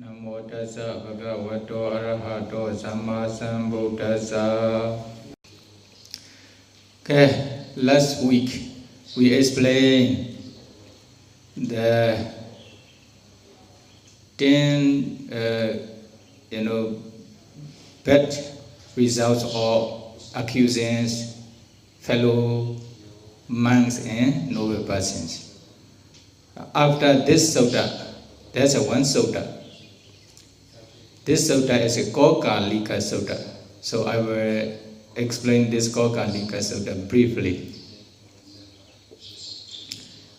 Namo tassa bhagavato arahato samma sambuddhassa. Okay, last week we explained the 10 bad results of accusing fellow monks and noble persons. After this sutta, there's a one sutta. This sutta is a Kokālika Sutta. So I will explain this Kokālika Sutta briefly.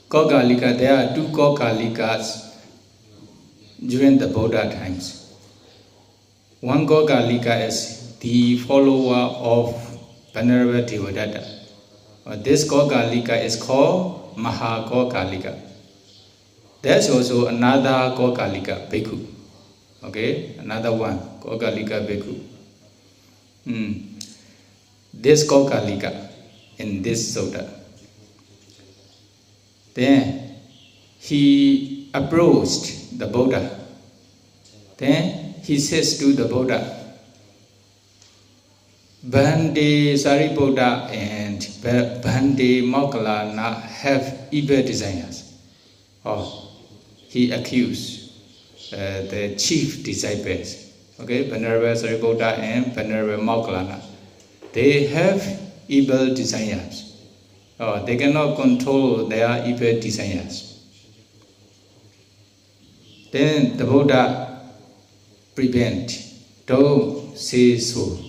Kokālika, there are two Kokālikas during the Buddha times. One Kokālika is the follower of Venerable Devadatta. This Kokālika is called Maha Kokālika. There's also another Kokālika Bhikkhu. Okay, another one, Kokālika Bhikkhu. This Kokālika in this sutta. Then he approached the Buddha. Then he says to the Buddha, Bhante Sariputta and Bhante Moggallana have evil desires. He accused the chief disciples, okay, Venerable Sariputta and Venerable Moggallana. They have evil desires. They cannot control their evil desires. Then the Buddha don't say so,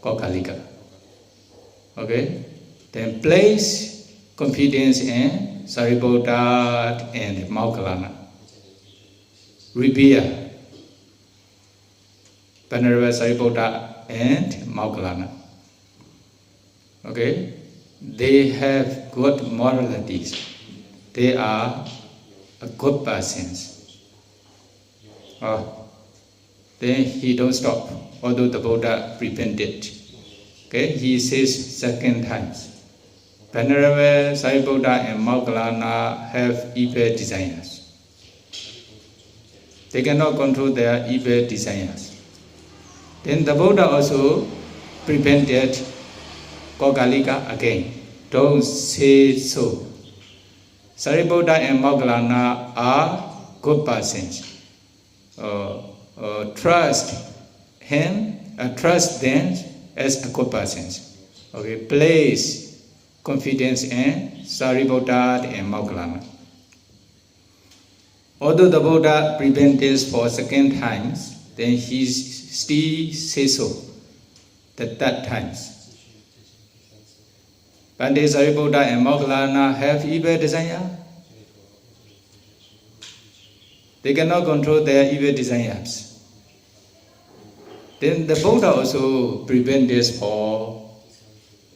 Kokālika. Okay? Then place confidence in Sariputta and Moggallana. Revere Venerable Sariputta and Moggallana. Okay? They have good moralities. They are a good persons. Then he don't stop, although the Buddha repented. Okay? He says second times, Venerable Sariputta and Moggallana have evil desires. They cannot control their evil desires. Then the Buddha also prevented Kokālika again. Don't say so. Sariputta and Moggallana are good persons. Trust them as a good persons. Okay, place confidence in Sariputta and Moggallana. Although the Buddha prevented for second times, then he still says so the third times. Bhante Sariputta and Moggallana have evil desire. They cannot control their evil desires. Then the Buddha also prevented for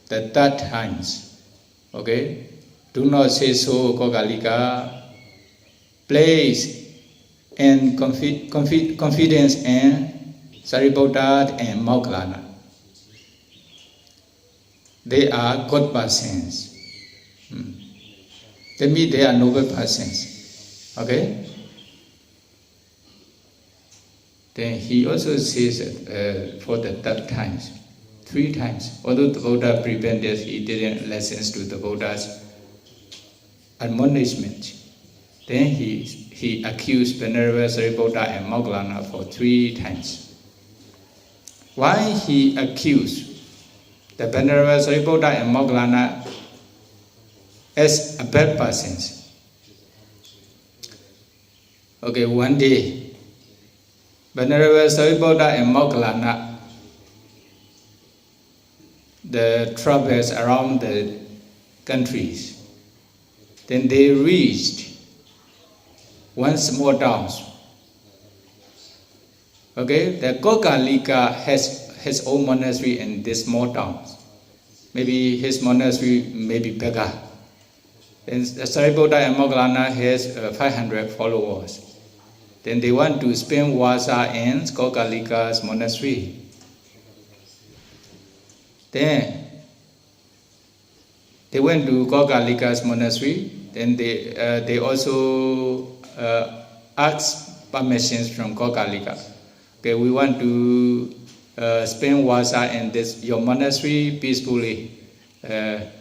the third times. Okay? Do not say so, Kokālika. Place and confidence in Sariputta and Moggallana. They are good persons. That means they are noble persons. Okay? Then he also says for the third times, 3 times. Although the Buddha prevented, he didn't listen to the Buddha's admonishment. Then he accused Venerable Sariputta and Moggallana for 3 times. Why he accused the Venerable Sariputta and Moggallana as a bad persons? Okay, one day, Venerable Sariputta and Moggallana, the travels around the countries, then they reached one small town. Okay, the Kokālika has his own monastery in this small town. Maybe his monastery may be bigger. Then Sariputta and Moggallana has 500 followers. Then they want to spend Vasa in Kokālika's monastery. Then they went to Kokālika's monastery. Then they also asked permissions from Kokālika. Okay, we want to spend Vasa in this your monastery peacefully. Then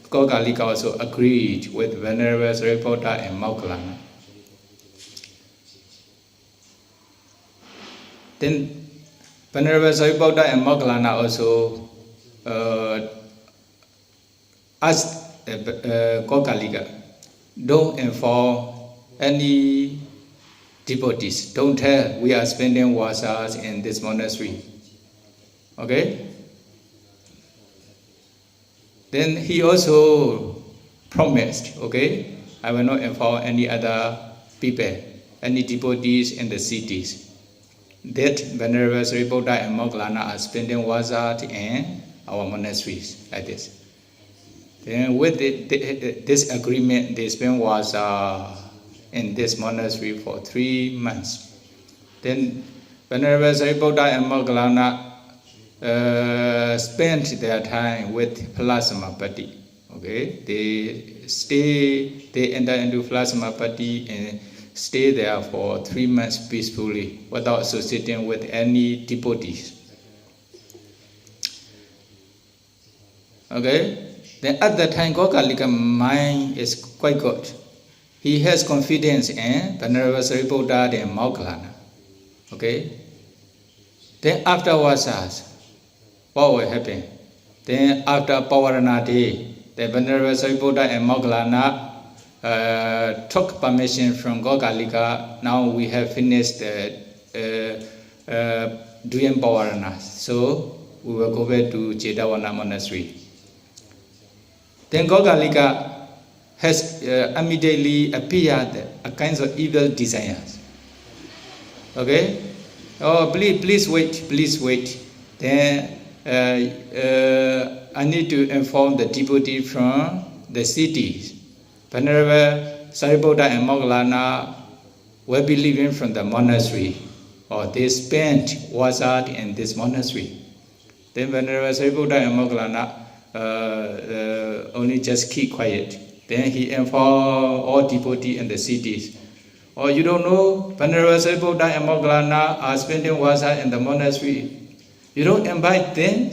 Kokālika also agreed with Venerable Sariputta and Moggallana. Then Venerable Sariputta and Moggallana also asked Kokālika, don't inform any devotees, don't tell we are spending Vasas in this monastery. Okay? Then he also promised, okay, I will not inform any other people, any devotees in the cities, that Venerable Sariputta and Moggallana are spending Vasa in our monasteries, like this. Then with this agreement, they spend Vasa in this monastery for 3 months. Then Venerable Sariputta and Moggallana spent their time with Phalassamapatti. Okay, they enter into Phalassamapatti and stay there for 3 months peacefully without associating with any devotees. Okay, then at that time Kokālika's mind is quite good. He has confidence in Venerable Sariputta and Moggallana. Okay, then after Vasas, what will happen? Then after Pavarana day, the Venerable Sariputta and Moggallana took permission from Kokālika. Now we have finished doing Pavarana, so we will go back to Jetavana monastery. Then Kokālika has immediately appeared a kinds of evil desires. Okay? Oh, please wait. Then I need to inform the devotee from the cities. Venerable Sariputta and Moggallana will be leaving from the monastery, or they spent Vasa in this monastery. Then Venerable Sariputta and Moggallana only just keep quiet. Then he informed all devotees in the cities. Oh, you don't know, Venerable Sariputta and Moggallana are spending Vasa in the monastery. You don't invite them?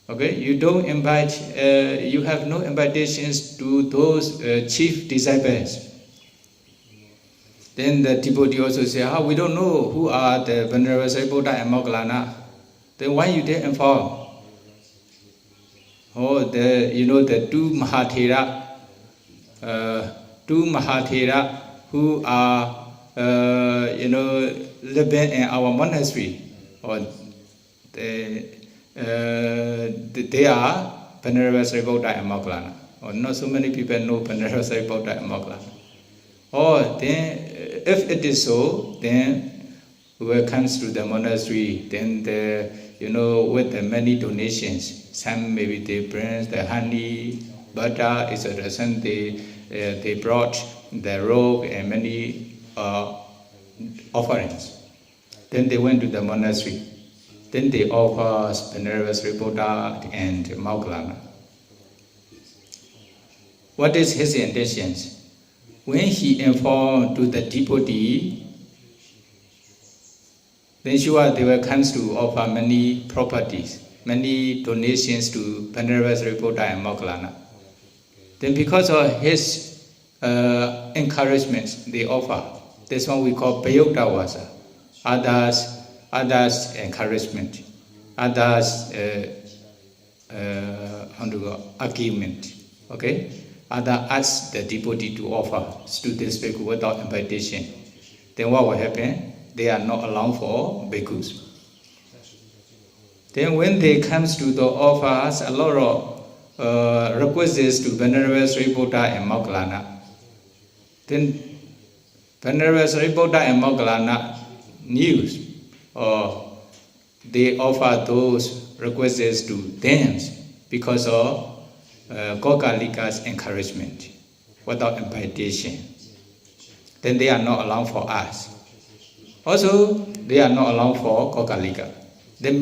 Okay, you don't invite, you have no invitations to those chief disciples. Then the devotee also say, we don't know who are the Venerable Sariputta and Moggallana. Then why you didn't inform? Oh, the two Mahathera who are living in our monastery, or they are Venerable Sariputta and Moggallana. Or not so many people know Venerable Sariputta and Moggallana. Oh, then if it is so, then we will come to the monastery. Then with the many donations, some maybe they bring the honey, butter, etc. Some they brought the robe and many offerings. Then they went to the monastery. Then they offer Venerable Sariputta and Moggallana. What is his intentions? When he informed to the devotee, then sure they will come to offer many properties, many donations to Venerable Sariputta and Moggallana. Then because of his encouragement they offer, this one we call Payutta Vasa. Others encouragement, others argument. Okay, other ask the devotee to offer to this bhikkhu without invitation. Then what will happen? They are not allowed for bhikkhus. Then when they comes to the offers, a lot of requests to Venerable Sariputta and Moggallana. Then Venerable Sariputta and Moggallana knew, or they offer those requests to them because of Kokālika's encouragement, without invitation. Then they are not allowed for us. Also, they are not allowed for Kokālika. Then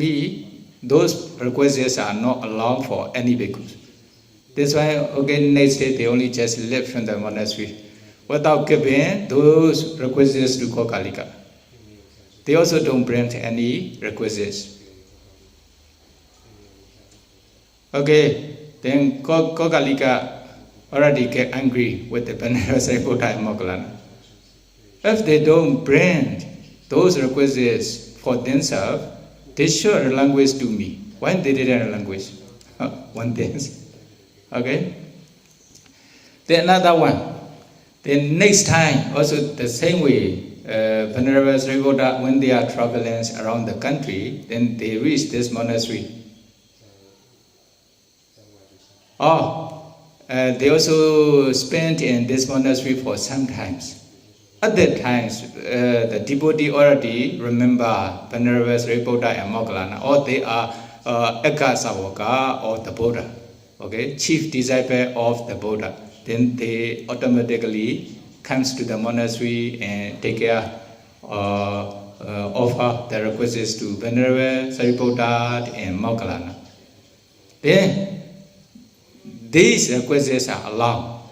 those requests are not allowed for any bhikkhus. That's why, okay, next day they only just left from the monastery. without giving those requisites to Kokālika. They also don't bring any requisites. Okay, then Kokālika already get angry with the Venerable Sariputta and Moggallana. If they don't bring those requisites for themselves, they should relinquish to me. When they didn't relinquish? One thing. Okay? Then another one. Then next time, also the same way, Venerable Sariputta, when they are traveling around the country, then they reach this monastery. They also spent in this monastery for some times. At that times, the devotee already remember Venerable Sariputta and Moggallana, or they are Eka Sawaka or the Buddha, okay, chief disciple of the Buddha. Then they automatically comes to the monastery and take care, offer the requests to Venerable Sariputta and Moggallana. Then these requests are allowed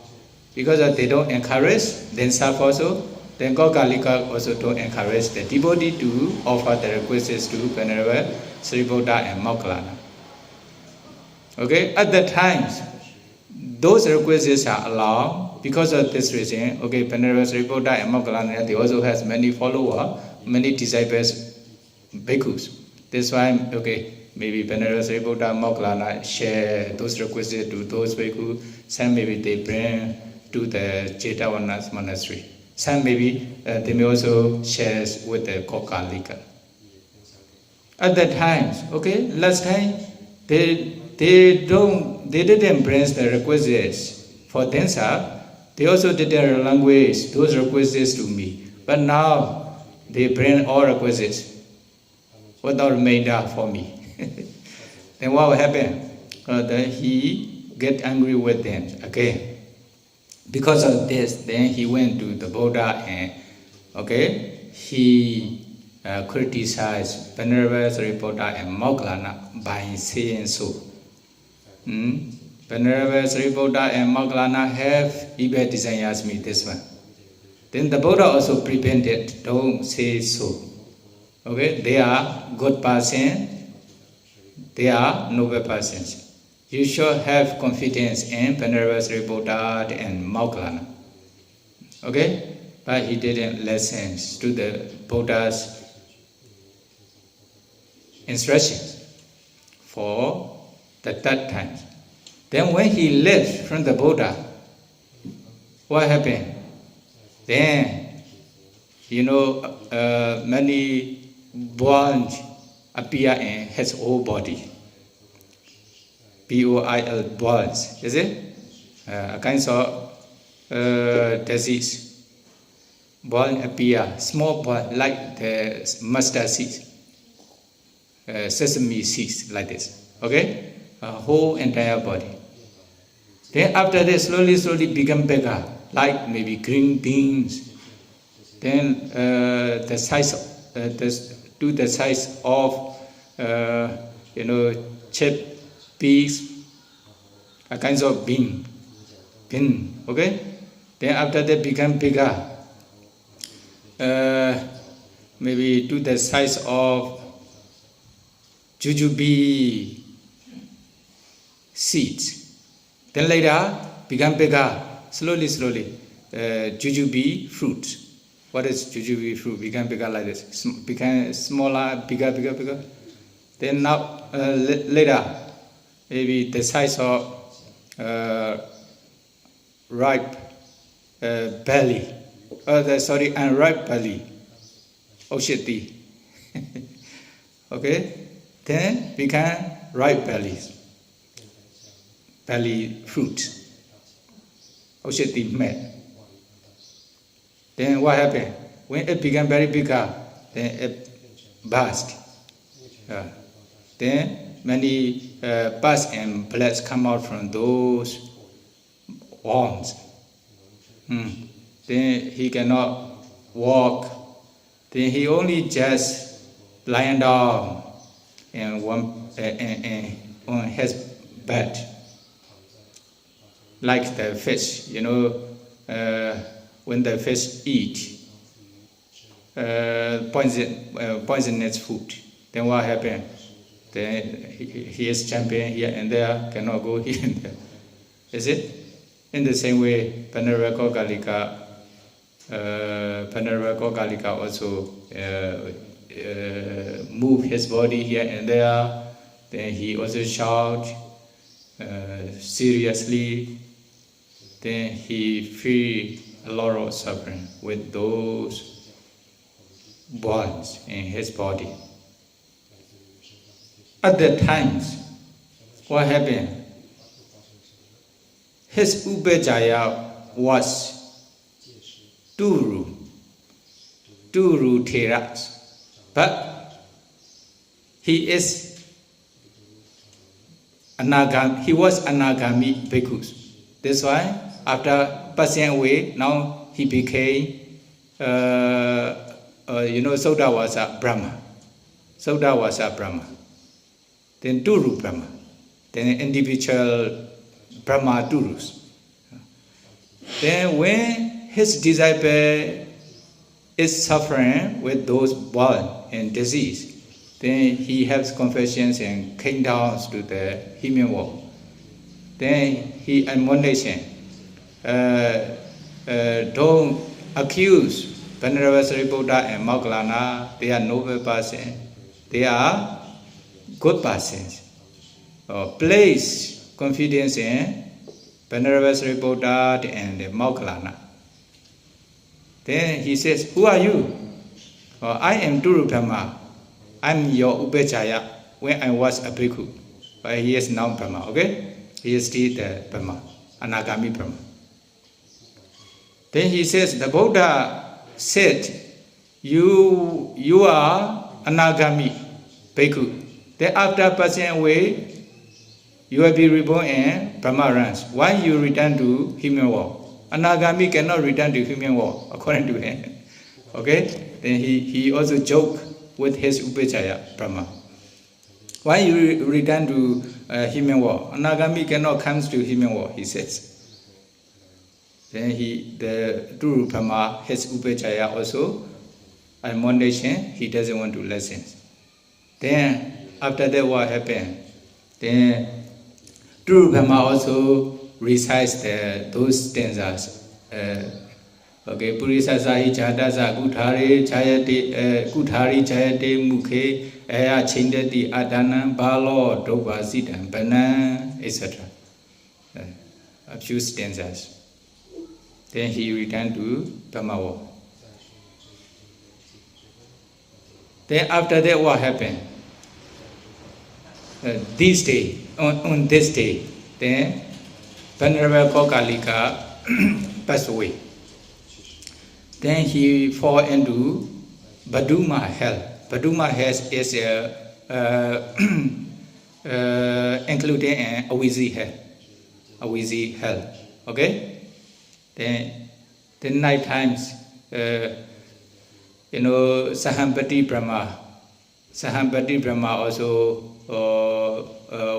because they don't encourage themselves also. Then Kokālika also don't encourage the devotee to offer the requests to Venerable Sariputta and Moggallana. Okay, at that times, those requests are allowed because of this reason. Okay, Venerable Sariputta and Moggallana, they also has many followers, many disciples, bhikkhus. That's why, okay, maybe Venerable Sariputta and Moggallana share those requests to those bhikkhus. Some maybe they bring to the Jetavana's monastery. Some maybe they may also share with the Kokālika. At that time, okay, last time they didn't bring the requests for themselves. They also didn't relinquish those requests to me. But now they bring all requests without remainder for me. Then what will happen? Then he get angry with them again. Because of this, then he went to the Buddha and he criticized Venerable Sariputta and Moggallana by saying so. Venerable Sariputta and Moggallana have evil desires me this one. Then the Buddha also prevented, don't say so. Okay, they are good person, they are noble persons. You should have confidence in Venerable Sariputta and Moggallana. Okay? But he didn't listen to the Buddha's instructions for the third time. Then when he left from the Buddha, what happened? Then, many boils appear in his whole body. B-O-I-L, boils, is it? A kind of disease. Boil appear, small boil, like the mustard seeds, sesame seeds, like this. Okay? Whole entire body. Then after that, slowly become bigger, like maybe green beans. Then the size of chip peas, a kind of bean, okay? Then after that become bigger, maybe to the size of jujube seeds. Then later become bigger, slowly, jujube fruit. What is jujube fruit? Become bigger like this, become smaller, bigger. Then now later, maybe the size of ripe belly, unripe belly, oshiti. Okay, then become ripe belly fruit, oshiti made. Then what happened? When it became very bigger, then it burst. Then many pus and blood come out from those worms. Then he cannot walk. Then he only just lying down and on his bed, like the fish. when the fish eat poisonous food, then what happened? Then he is champion here and there, cannot go here and there. Is it? In the same way, Venerable Kokālika also move his body here and there. Then he also shout seriously. Then he feel a lot of suffering with those bonds in his body. At that times, what happened? His Upajaya was Turu Theras, but he is he was Anagami Bhikkhu. That's why after passing away, now he became Sutta was a Brahma. Sutta was a Brahma. Then Turu Brahma. Then individual Brahma Turus. Then when his disciple is suffering with those born and disease, then he has confessions and came down to the human world. Then he admonished, don't accuse Venerable Sariputta and Moggallana. They are noble persons. They are good persons. Place confidence in Venerable Sariputta and Moggallana. Then he says, who are you? I am Turu Brahma. I'm your Upajaya when I was a bhikkhu. But he is now Brahma, okay? He is still the Brahma, Anagami Brahma. Then he says, the Buddha said, you are Anagami Bhikkhu. Then after passing away, you will be reborn in Brahma ranks. Why you return to human world? Anagami cannot return to human world, according to him. Okay? Then he also joked with his Upajaya Brahma. Why you return to human world? Anagami cannot come to human world, he says. Then the Turu Brahma, his Upajaya also, admonition, he doesn't want to listen. Then after that what happened? Then Turu Brahma also recites those stanzas. Okay, Purisa Sahi Jatasa Kuthari Jayate Mukhe Aya Chindati Adana Balo Doba Siddhan Bana, etc. A few stanzas. Then he returned to Brahma. Then after that what happened? This day, on this day, then Venerable Kokālika passed away. Then he fall into Baduma hell. Baduma hell is including an Avizi hell. Okay? Then the night times, Sahampati Brahma also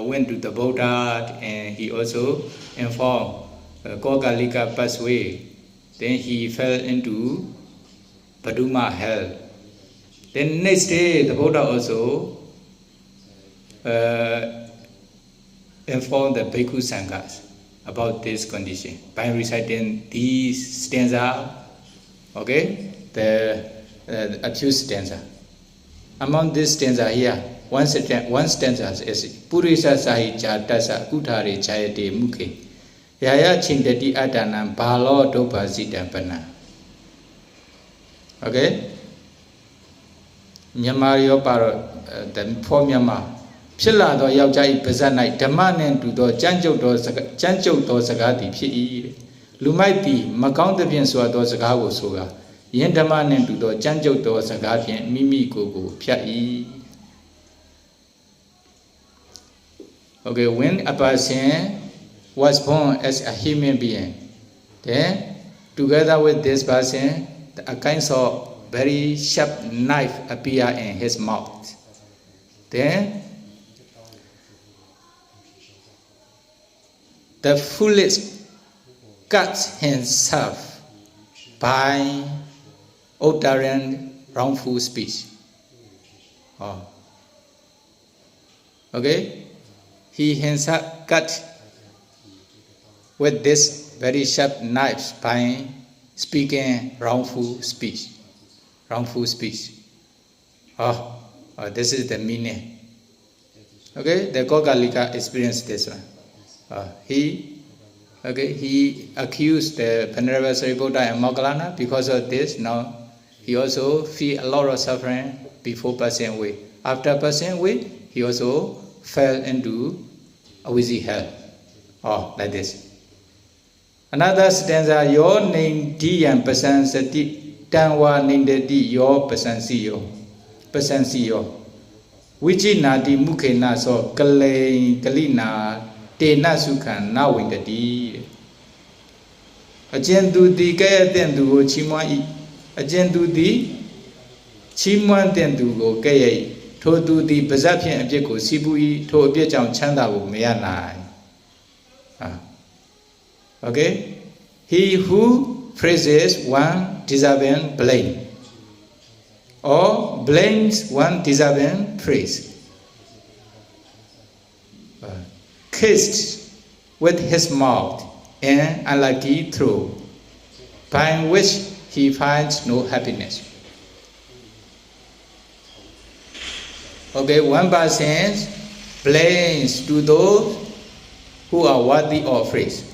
went to the Buddha, and he also informed Kokālika passed away. Then he fell into Baduma hell. Then next day, the Buddha also informed the Bhikkhu Sanghas about this condition by reciting these stanza, okay, a few stanza. Among these stanza here, one stanza is Purisa Sahi Jatasa Kuthari Jayate Mukhe Yaya Chindati Adana Balo Doba Siddhan Bana. Okay? Nyamario Paro, the poor Myanmar. Pilla do Yaujai Pazanai, Damanan to do Janjo do Sagati Pi Lumaiti, Macau the Piensua do Sagawo Soga, Yendamanan to do Janjo do Sagati, Mimi Gogo, Pi. Okay, when a person was born as a human being, then together with this person, a kind of very sharp knife appear in his mouth. Then the foolish cuts himself by uttering wrongful speech. Oh. Okay? He himself cut with this very sharp knife by speaking wrongful speech. Wrongful speech. Oh, this is the meaning. Okay, the Kokālika experienced this one. He accused the Venerable Sariputta and Moggallana. Because of this, now he also feel a lot of suffering before passing away. After passing away, he also fell into a wizzy hell. Oh, like this. Another stanza, your name Diyan Pasansati Tanwa Nindati your Pasansiyo. Pasansiyo. Vijinati Mukhena so Kalina Tena Sukhan now in the D. A gentu di Kaya Tendu Chimai. A gentu di Chiman Tendu Kaya. Todu di Bazapian Abjeko Sibui to Biajam Chanda Meana. Okay? He who praises one deserving blame, or blames one deserving praise, kissed with his mouth an unlucky throw, by which he finds no happiness. Okay, one person blames to those who are worthy of praise.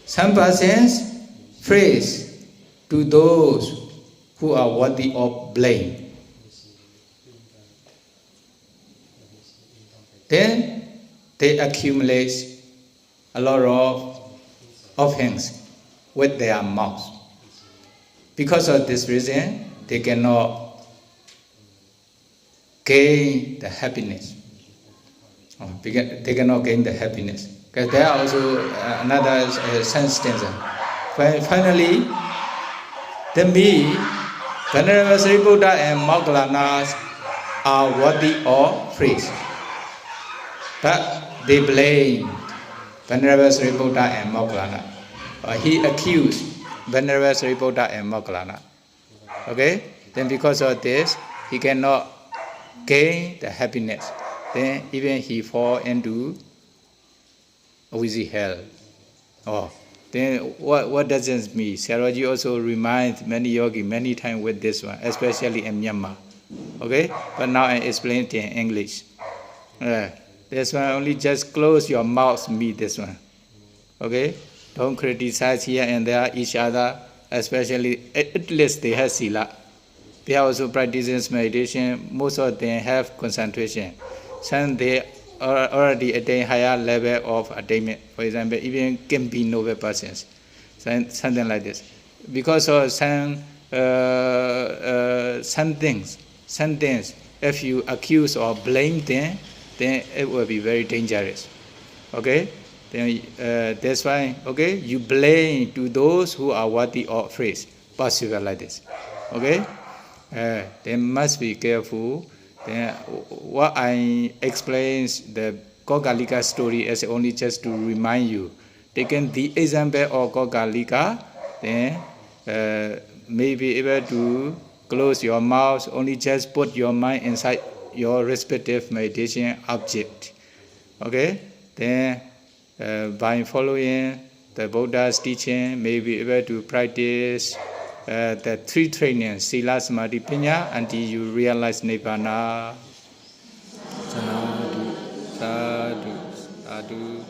Some persons praise to those who are worthy of blame. Then they accumulate a lot of offense with their mouth. Because of this reason, they cannot gain the happiness. They cannot gain the happiness. Because there are also another sentence. Finally, the me, Venerable Sariputta and Moggallana are worthy of praise. But they blame Venerable Sariputta and Moggallana. He accused Venerable Sariputta and Moggallana. Okay? Then because of this, he cannot gain the happiness. Then even he fall into a wizzy hell. Oh, then what does this mean? Saraji also reminds many yogis many times with this one, especially in Myanmar. Okay? But now I explain it in English. This one only just close your mouth, me this one. Okay? Don't criticize here and there each other, especially at least they have sila. They are also practicing meditation. Most of them have concentration. Some they already attain higher level of attainment. For example, even can be noble persons. Something like this. Because of some things, if you accuse or blame them, then it will be very dangerous. Okay? Then that's why, okay, you blame to those who are worthy of praise. Possible like this. Okay? They must be careful. Then what I explain the Kokālika story is only just to remind you. Taking the example of Kokālika, then may be able to close your mouth, only just put your mind inside your respective meditation object. Okay? Then by following the Buddha's teaching, may be able to practice the three trainings, Sila, Samadhi, Panya, until you realize Nibbana. Sadhu, sadhu, sadhu.